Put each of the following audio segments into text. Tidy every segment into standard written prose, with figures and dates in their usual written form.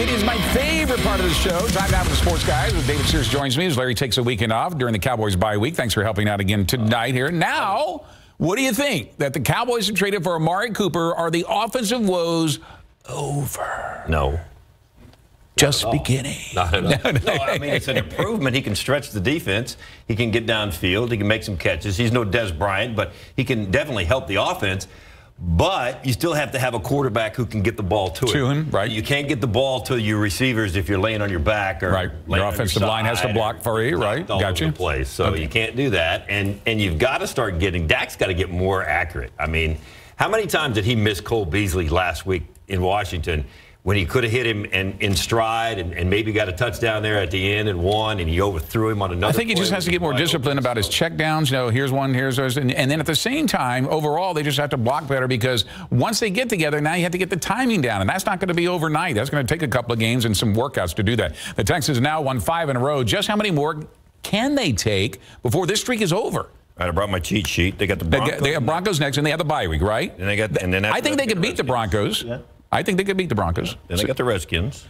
It is my favorite part of the show. Time now for the Sports Guys. David Sears joins me as Larry takes a weekend off during the Cowboys bye week. Thanks for helping out again tonight here. Now, what do you think? That the Cowboys have traded for Amari Cooper? Are the offensive woes over? No. Just beginning. Not at all. No, I mean, it's an improvement. He can stretch the defense. He can get downfield. He can make some catches. He's no Des Bryant, but he can definitely help the offense. But you still have to have a quarterback who can get the ball to him, right? You can't get the ball to your receivers if you're laying on your back or right. Your offensive line has to block for you, right? Got you. Place. So you can't do that, and you've got to start getting. Dak's got to get more accurate. I mean, how many times did he miss Cole Beasley last week in Washington when he could have hit him in stride and maybe got a touchdown there at the end and won, and he overthrew him on another? I think he just has to get more disciplined about his checkdowns. You know, here's one, here's those, and then at the same time, overall, they just have to block better because once they get together, now you have to get the timing down, and that's not going to be overnight. That's going to take a couple of games and some workouts to do that. The Texans now won 5 in a row. Just how many more can they take before this streak is over? I brought my cheat sheet. They got the Broncos. They have Broncos next, and they have the bye week, right? And they got, and then I think they could beat the Broncos. Yeah. I think they could beat the Broncos. Then they got the Redskins.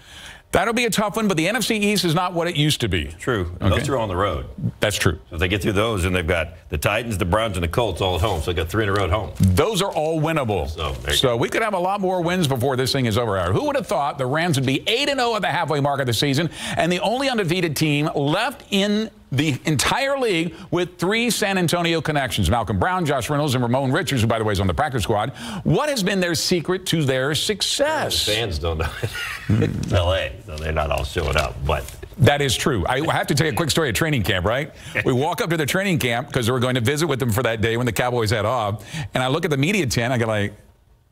That'll be a tough one, but the NFC East is not what it used to be. True. Okay. Those are on the road. That's true. So if they get through those, and they've got the Titans, the Browns, and the Colts all at home. So they got 3 in a row at home. Those are all winnable. So we could have a lot more wins before this thing is over. Who would have thought the Rams would be 8-0 at the halfway mark of the season and the only undefeated team left in the entire league with 3 San Antonio connections? Malcolm Brown, Josh Reynolds, and Ramon Richards, who, by the way, is on the practice squad. What has been their secret to their success? The fans don't know it. It's L.A., so they're not all showing up, but... That is true. I have to tell you a quick story at training camp, right? We walk up to the training camp because we were going to visit with them for that day when the Cowboys had off, and I look at the media tent, I go like,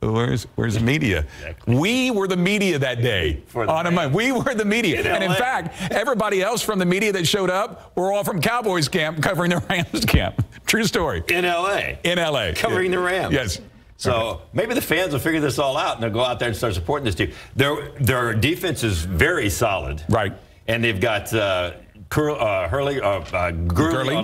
Where's the media? Exactly. We were the media that day. We were the media. And in fact, everybody else from the media that showed up were all from Cowboys camp covering the Rams camp. True story. In L.A. In L.A. Covering the Rams. Yes. So maybe the fans will figure this all out and they'll go out there and start supporting this team. Their defense is very solid. Right. And they've got Gurley on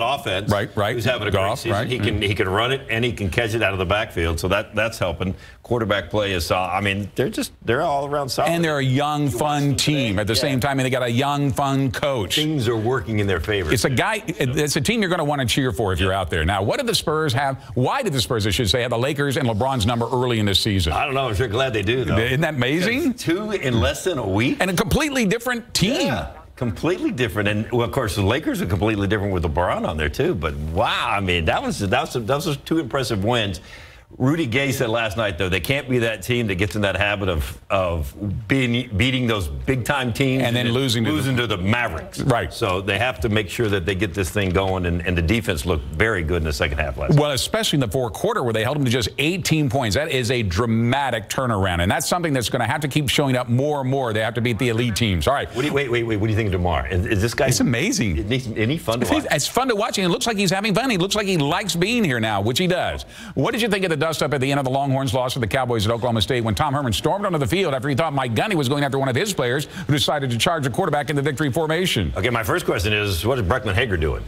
offense, right, who's having a great season. Right. He can run it and he can catch it out of the backfield, so that's helping. Quarterback play is solid. I mean, they're all around solid. And they're a young, fun team at the same time, and they got a young, fun coach. Things are working in their favor. It's a team you're going to want to cheer for if you're out there. Now, what did the Spurs have? Why did the Spurs, I should say, have the Lakers and LeBron's number early in this season? I don't know. I'm sure glad they do, though. Isn't that amazing? 2 in less than a week, and a completely different team. Yeah. Completely different, and well, of course, the Lakers are completely different with LeBron on there too. But wow, I mean, that was 2 impressive wins. Rudy Gay said last night, though, they can't be that team that gets in that habit of beating those big-time teams and then losing to the Mavericks. Right. So they have to make sure that they get this thing going, and the defense looked very good in the second half last night. Well, especially in the fourth quarter where they held them to just 18 points. That is a dramatic turnaround, and that's something that's going to have to keep showing up more and more. They have to beat the elite teams. All right. Wait. What do you think of DeMar? Is this guy? It's amazing. Isn't he fun to watch? It's fun to watch, and it looks like he's having fun. He looks like he likes being here now, which he does. What did you think of the dust-up at the end of the Longhorns loss to the Cowboys at Oklahoma State when Tom Herman stormed onto the field after he thought Mike Gundy was going after one of his players who decided to charge the quarterback in the victory formation? Okay, my first question is, what is Breckman Hager doing?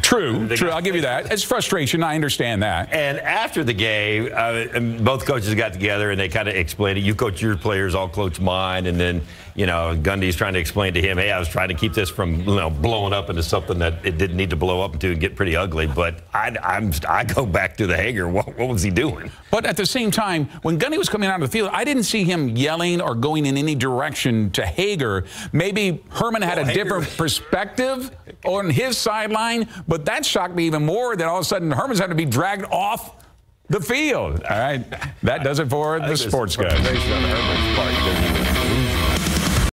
True. I'll give you that. It's frustration. I understand that. And after the game, both coaches got together and they kind of explained it. You coach your players, I'll coach mine. And then, you know, Gundy's trying to explain to him, hey, I was trying to keep this from, blowing up into something that it didn't need to blow up into and get pretty ugly. But I go back to the Hager. What was he doing? But at the same time, when Gundy was coming out of the field, I didn't see him yelling or going in any direction to Hager. Maybe Herman had a different perspective on his sideline, but that shocked me even more that all of a sudden Herman's had to be dragged off the field. All right, that does it for the Sports Guys.